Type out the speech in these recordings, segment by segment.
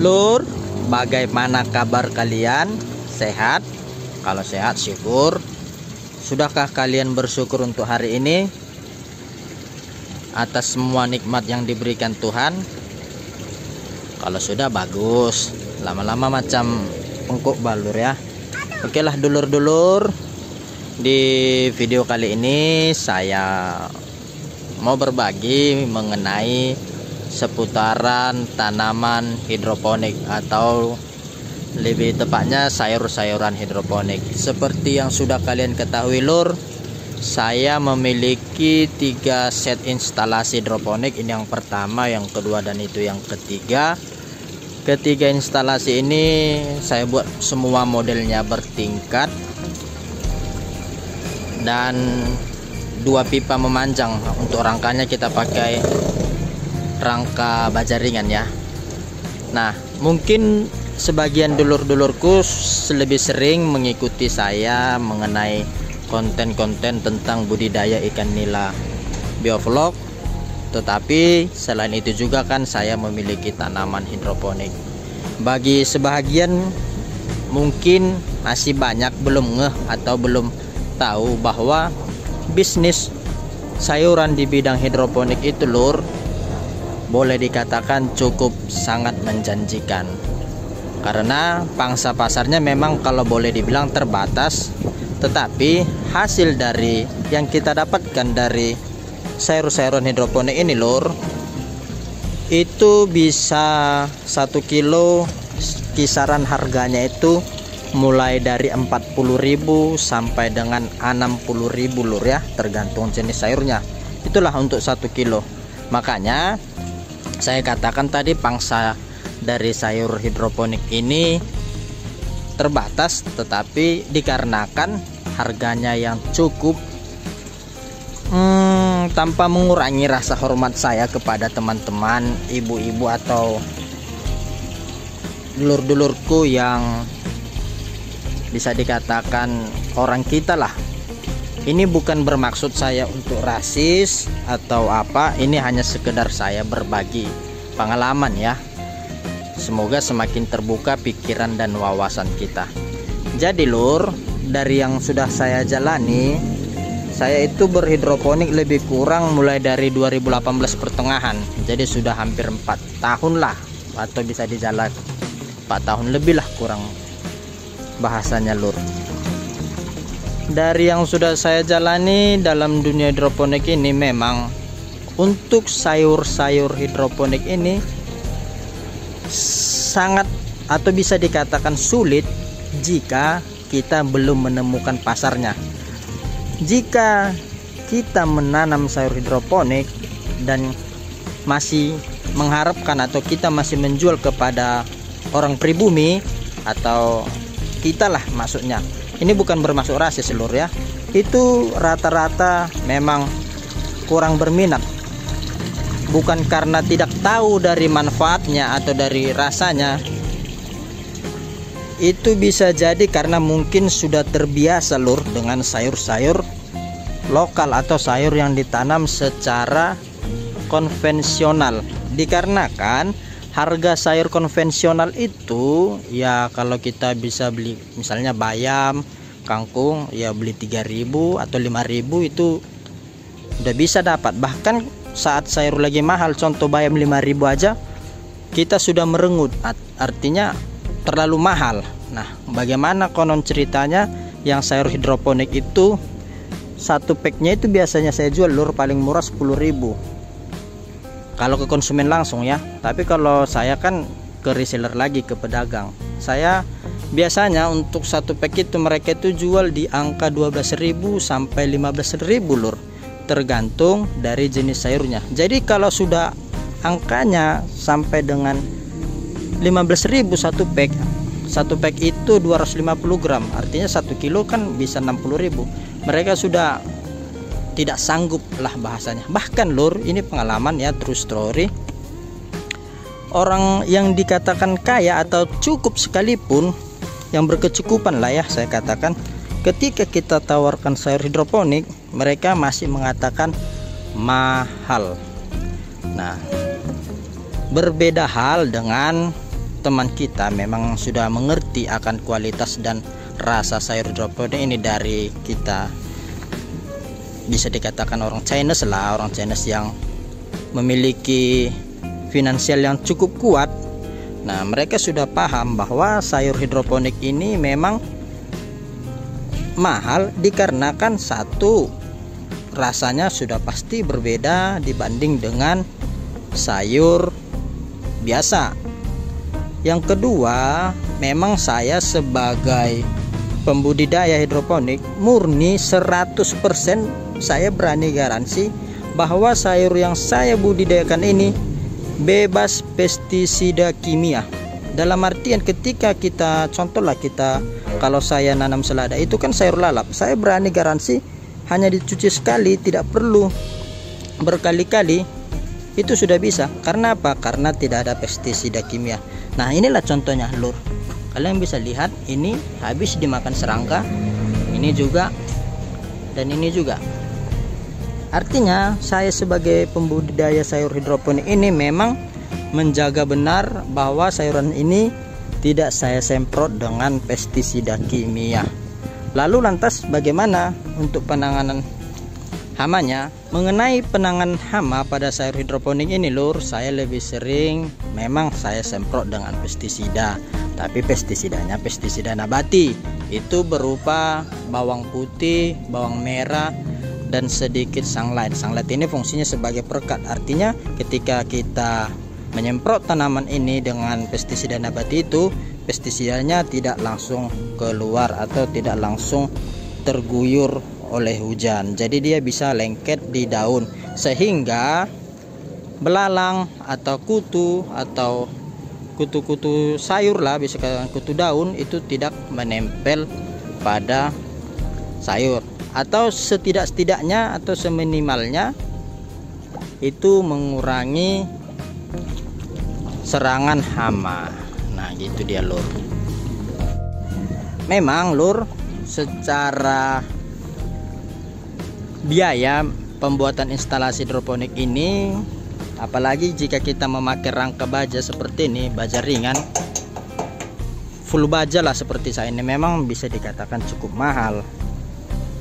Lur, bagaimana kabar kalian? Sehat? Kalau sehat syukur. Sudahkah kalian bersyukur untuk hari ini atas semua nikmat yang diberikan Tuhan? Kalau sudah bagus. Lama-lama macam pengkuk balur ya. Oke lah dulur-dulur, di video kali ini saya mau berbagi mengenai seputaran tanaman hidroponik, atau lebih tepatnya sayur-sayuran hidroponik. Seperti yang sudah kalian ketahui lur, saya memiliki 3 set instalasi hidroponik. Ini yang pertama, yang kedua, dan itu yang ketiga. Ketiga instalasi ini saya buat semua modelnya bertingkat dan 2 pipa memanjang. Untuk rangkanya kita pakai rangka baja ringan ya. Nah, mungkin sebagian dulur-dulurku lebih sering mengikuti saya mengenai konten-konten tentang budidaya ikan nila biovlog. Tetapi selain itu juga kan saya memiliki tanaman hidroponik. Bagi sebagian mungkin masih banyak belum ngeh atau belum tahu bahwa bisnis sayuran di bidang hidroponik itu lur, boleh dikatakan cukup sangat menjanjikan. Karena pangsa pasarnya memang kalau boleh dibilang terbatas, tetapi hasil dari yang kita dapatkan dari sayur-sayuran hidroponik ini lur, itu bisa 1 kilo kisaran harganya itu mulai dari 40.000 sampai dengan 60.000 lur ya, tergantung jenis sayurnya. Itulah untuk 1 kilo. Makanya saya katakan tadi pangsa dari sayur hidroponik ini terbatas, tetapi dikarenakan harganya yang cukup, tanpa mengurangi rasa hormat saya kepada teman-teman ibu-ibu atau dulur-dulurku yang bisa dikatakan orang kita lah. Ini bukan bermaksud saya untuk rasis atau apa, ini hanya sekedar saya berbagi pengalaman ya. Semoga semakin terbuka pikiran dan wawasan kita. Jadi lur, dari yang sudah saya jalani, saya itu berhidroponik lebih kurang mulai dari 2018 pertengahan. Jadi sudah hampir 4 tahun lah, atau bisa dijalan 4 tahun lebih lah kurang bahasanya lur. Dari yang sudah saya jalani dalam dunia hidroponik ini, memang untuk sayur-sayur hidroponik ini sangat atau bisa dikatakan sulit jika kita belum menemukan pasarnya. Jika kita menanam sayur hidroponik dan masih mengharapkan atau kita masih menjual kepada orang pribumi atau kita lah maksudnya, ini bukan bermaksud rasis lur ya, itu rata-rata memang kurang berminat. Bukan karena tidak tahu dari manfaatnya atau dari rasanya, itu bisa jadi karena mungkin sudah terbiasa lur dengan sayur-sayur lokal atau sayur yang ditanam secara konvensional. Dikarenakan harga sayur konvensional itu ya, kalau kita bisa beli misalnya bayam, kangkung ya beli 3.000 atau 5.000 itu udah bisa dapat. Bahkan saat sayur lagi mahal, contoh bayam 5.000 aja kita sudah merengut, artinya terlalu mahal. Nah, bagaimana konon ceritanya yang sayur hidroponik itu satu packnya itu biasanya saya jual lur paling murah 10.000 kalau ke konsumen langsung ya. Tapi kalau saya kan ke reseller lagi, ke pedagang, saya biasanya untuk satu pack itu mereka itu jual di angka 12.000 sampai 15.000 lur, tergantung dari jenis sayurnya. Jadi kalau sudah angkanya sampai dengan 15.000 satu pack itu 250 gram, artinya 1 kilo kan bisa 60.000. Mereka sudah tidak sanggup lah bahasanya. Bahkan lur, ini pengalaman ya, true story. Orang yang dikatakan kaya atau cukup sekalipun, yang berkecukupan lah ya saya katakan, ketika kita tawarkan sayur hidroponik, mereka masih mengatakan mahal. Nah, berbeda hal dengan teman kita memang sudah mengerti akan kualitas dan rasa sayur hidroponik ini dari kita, bisa dikatakan orang Chinese lah, orang Chinese yang memiliki finansial yang cukup kuat. Nah, mereka sudah paham bahwa sayur hidroponik ini memang mahal dikarenakan satu, rasanya sudah pasti berbeda dibanding dengan sayur biasa. Yang kedua, memang saya sebagai pembudidaya hidroponik murni 100% saya berani garansi bahwa sayur yang saya budidayakan ini bebas pestisida kimia. Dalam artian ketika kita, contohlah kita, kalau saya nanam selada itu kan sayur lalap, saya berani garansi hanya dicuci sekali, tidak perlu berkali-kali, itu sudah bisa. Karena apa? Karena tidak ada pestisida kimia. Nah, inilah contohnya lur, kalian bisa lihat ini habis dimakan serangga, ini juga, dan ini juga. Artinya saya sebagai pembudidaya sayur hidroponik ini memang menjaga benar bahwa sayuran ini tidak saya semprot dengan pestisida kimia. Lalu lantas bagaimana untuk penanganan hamanya? Mengenai penanganan hama pada sayur hidroponik ini lur, saya lebih sering memang saya semprot dengan pestisida, tapi pestisidanya pestisida nabati, itu berupa bawang putih, bawang merah, dan sedikit sunlight. Sunlight ini fungsinya sebagai perekat, artinya ketika kita menyemprot tanaman ini dengan pestisida nabati itu, pestisidanya tidak langsung keluar atau tidak langsung terguyur oleh hujan, jadi dia bisa lengket di daun sehingga belalang atau kutu atau kutu-kutu sayur lah, bisa katakan kutu daun, itu tidak menempel pada sayur, atau setidak-setidaknya atau seminimalnya itu mengurangi serangan hama. Nah, gitu dia lur. Memang lur, secara biaya pembuatan instalasi hidroponik ini, apalagi jika kita memakai rangka baja seperti ini, baja ringan full baja lah seperti saya ini, memang bisa dikatakan cukup mahal,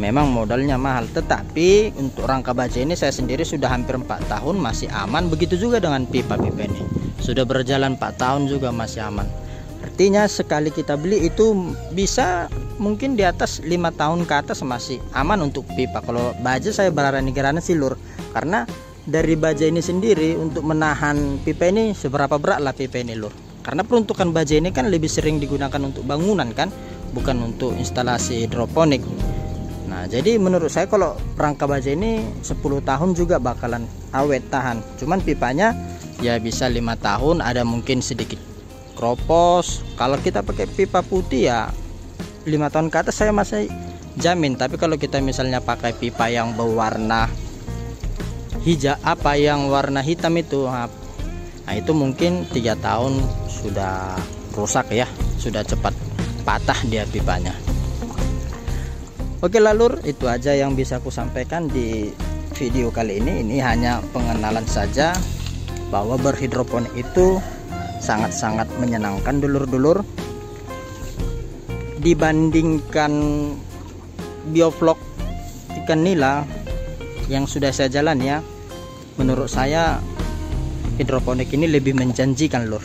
memang modalnya mahal. Tetapi untuk rangka baja ini saya sendiri sudah hampir 4 tahun masih aman. Begitu juga dengan pipa-pipa ini, sudah berjalan 4 tahun juga masih aman. Artinya sekali kita beli itu bisa mungkin di atas 5 tahun ke atas masih aman untuk pipa. Kalau baja saya berani garansi lur, karena dari baja ini sendiri untuk menahan pipa ini, seberapa berat lah pipa ini lur, karena peruntukan baja ini kan lebih sering digunakan untuk bangunan kan, bukan untuk instalasi hidroponik. Nah, jadi menurut saya kalau rangka baja ini 10 tahun juga bakalan awet tahan. Cuman pipanya ya bisa 5 tahun, ada mungkin sedikit kropos. Kalau kita pakai pipa putih ya 5 tahun ke atas saya masih jamin. Tapi kalau kita misalnya pakai pipa yang berwarna hijau, apa yang warna hitam itu, nah itu mungkin 3 tahun sudah rusak ya, sudah cepat patah dia pipanya. Oke lah lur, itu aja yang bisa aku sampaikan di video kali ini. Ini hanya pengenalan saja bahwa berhidroponik itu sangat-sangat menyenangkan dulur-dulur. Dibandingkan biovlog ikan nila yang sudah saya jalan ya, menurut saya hidroponik ini lebih menjanjikan lur,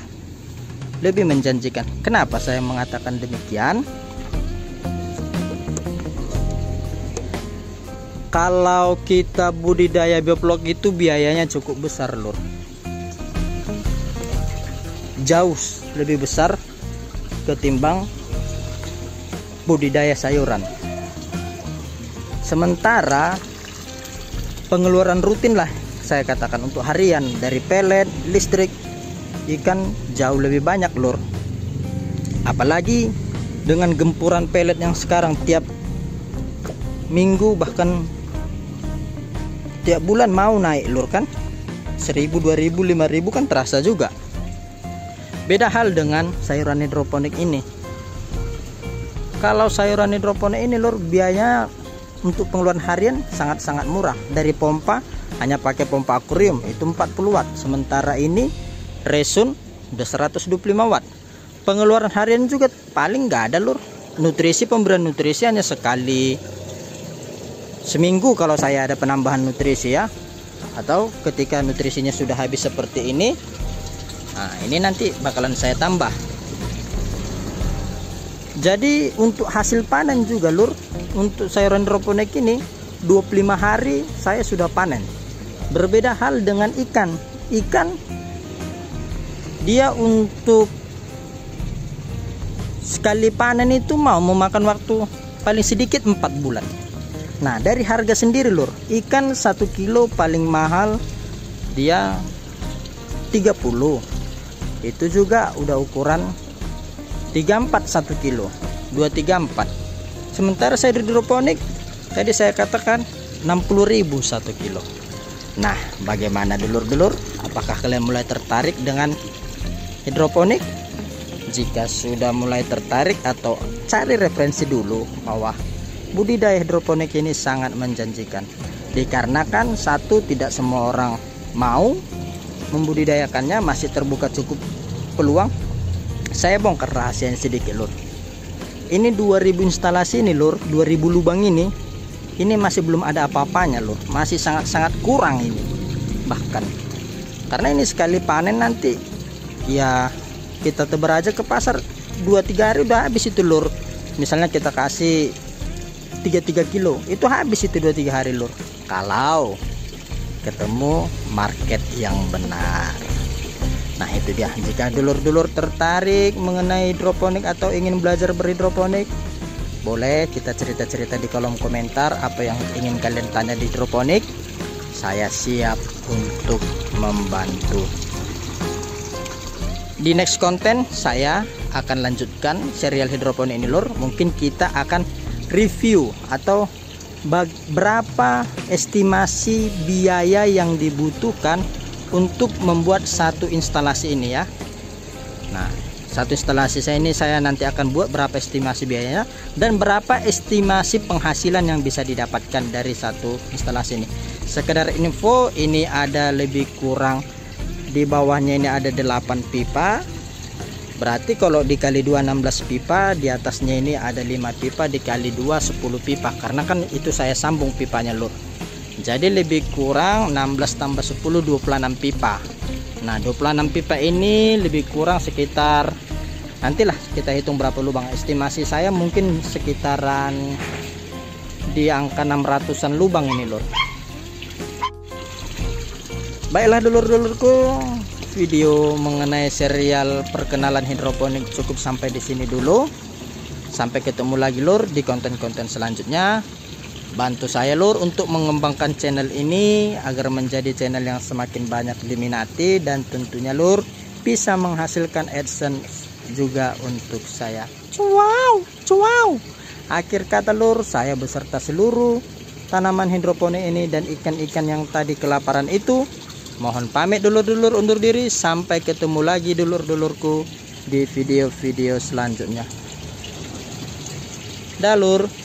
lebih menjanjikan. Kenapa saya mengatakan demikian? Kalau kita budidaya biovlog itu biayanya cukup besar lur, jauh lebih besar ketimbang budidaya sayuran. Sementara pengeluaran rutin lah saya katakan untuk harian dari pelet, listrik, ikan jauh lebih banyak lur. Apalagi dengan gempuran pelet yang sekarang tiap minggu bahkan tiap bulan mau naik lur kan, 1000, 2000, 5000 kan terasa juga. Beda hal dengan sayuran hidroponik ini. Kalau sayuran hidroponik ini lur, biaya untuk pengeluaran harian sangat-sangat murah. Dari pompa, hanya pakai pompa akuarium itu 40 watt. Sementara ini resun udah 125 watt. pengeluaran harian juga paling nggak ada lur. Nutrisi, pemberian nutrisi hanya sekali seminggu kalau saya ada penambahan nutrisi ya, atau ketika nutrisinya sudah habis seperti ini, nah ini nanti bakalan saya tambah. Jadi untuk hasil panen juga lur, untuk sayuran hidroponik ini 25 hari saya sudah panen. Berbeda hal dengan ikan. Ikan dia untuk sekali panen itu mau memakan waktu paling sedikit 4 bulan. Nah dari harga sendiri lur, ikan 1 kilo paling mahal dia 30. Itu juga udah ukuran 34 1 kilo, 234. Sementara saya hidroponik tadi saya katakan 60.000 1 kilo. Nah bagaimana dulur-dulur, apakah kalian mulai tertarik dengan hidroponik? Jika sudah mulai tertarik atau cari referensi dulu bahwa budidaya hidroponik ini sangat menjanjikan, dikarenakan satu, tidak semua orang mau membudidayakannya, masih terbuka cukup peluang. Saya bongkar rahasianya sedikit lur. Ini 2000 instalasi ini lur, 2000 lubang ini masih belum ada apa-apanya lur, masih sangat-sangat kurang ini. Bahkan karena ini sekali panen nanti ya kita tebar aja ke pasar 2-3 hari udah habis itu lur. Misalnya kita kasih 3 kilo, itu habis itu 2-3 hari lur, kalau ketemu market yang benar. Nah itu dia, jika dulur-dulur tertarik mengenai hidroponik atau ingin belajar berhidroponik, boleh kita cerita-cerita di kolom komentar apa yang ingin kalian tanya di hidroponik. Saya siap untuk membantu. Di next konten saya akan lanjutkan serial hidroponik ini lur. Mungkin kita akan review atau berapa estimasi biaya yang dibutuhkan untuk membuat satu instalasi ini ya. Nah satu instalasi saya ini saya nanti akan buat berapa estimasi biayanya dan berapa estimasi penghasilan yang bisa didapatkan dari satu instalasi ini. Sekedar info, ini ada lebih kurang di bawahnya ini ada 8 pipa. Berarti kalau dikali 2 16 pipa, di atasnya ini ada 5 pipa, dikali 2 10 pipa, karena kan itu saya sambung pipanya lur. Jadi lebih kurang 16 tambah 10 26 pipa. Nah 26 pipa ini lebih kurang sekitar, nantilah kita hitung berapa lubang. Estimasi saya mungkin sekitaran di angka 600-an lubang ini lur. Baiklah dulur-dulurku, video mengenai serial perkenalan hidroponik cukup sampai di sini dulu. Sampai ketemu lagi lur di konten-konten selanjutnya. Bantu saya lur untuk mengembangkan channel ini agar menjadi channel yang semakin banyak diminati, dan tentunya lur bisa menghasilkan AdSense juga untuk saya. Wow. Akhir kata lur, saya beserta seluruh tanaman hidroponik ini dan ikan-ikan yang tadi kelaparan itu mohon pamit dulur-dulur, undur diri. Sampai ketemu lagi dulur-dulurku di video-video selanjutnya. Dah lur.